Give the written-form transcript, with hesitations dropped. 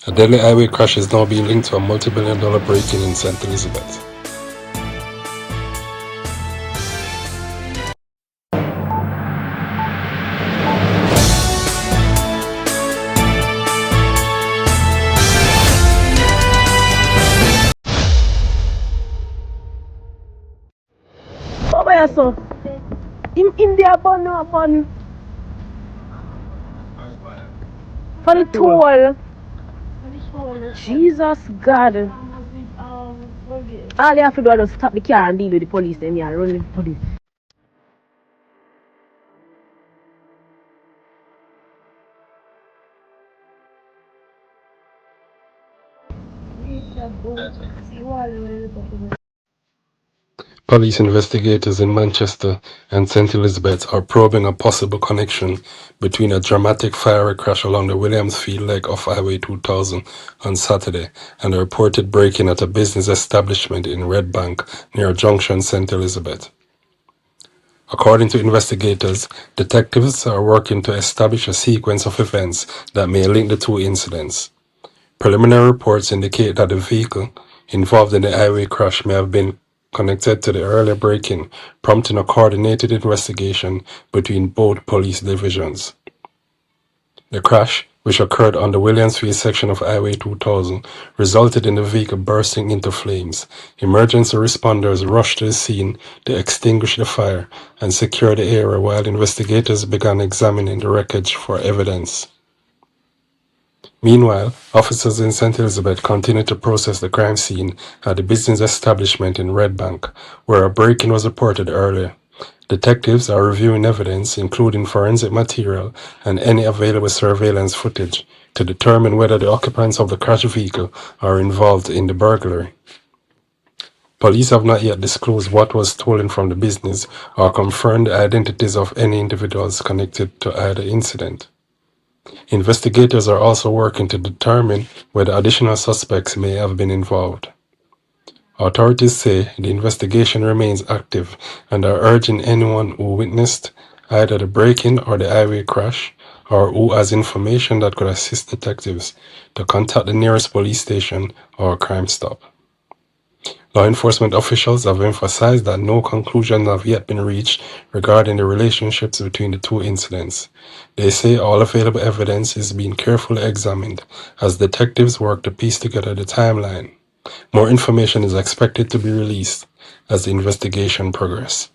A deadly highway crash is now being linked to a multi-billion-dollar break-in in St. Elizabeth. Oh, my son. In India, born no fun. For the toll. Jesus God. All you have to do is just stop the car and deal with the police, then you are running the police. Police investigators in Manchester and St. Elizabeth are probing a possible connection between a dramatic fiery crash along the Williamsfield leg of Highway 2000 on Saturday and a reported break-in at a business establishment in Red Bank near Junction, St. Elizabeth. According to investigators, detectives are working to establish a sequence of events that may link the two incidents. Preliminary reports indicate that the vehicle involved in the highway crash may have been connected to the earlier break-in, prompting a coordinated investigation between both police divisions. The crash, which occurred on the Williamsfield section of Highway 2000, resulted in the vehicle bursting into flames. Emergency responders rushed to the scene to extinguish the fire and secure the area while investigators began examining the wreckage for evidence. Meanwhile, officers in St. Elizabeth continue to process the crime scene at the business establishment in Red Bank, where a break-in was reported earlier. Detectives are reviewing evidence, including forensic material and any available surveillance footage, to determine whether the occupants of the crashed vehicle are involved in the burglary. Police have not yet disclosed what was stolen from the business or confirmed the identities of any individuals connected to either incident. Investigators are also working to determine whether additional suspects may have been involved. Authorities say the investigation remains active and are urging anyone who witnessed either the break-in or the highway crash, or who has information that could assist detectives, to contact the nearest police station or Crime Stop. Law enforcement officials have emphasized that no conclusions have yet been reached regarding the relationships between the two incidents. They say all available evidence is being carefully examined as detectives work to piece together the timeline. More information is expected to be released as the investigation progresses.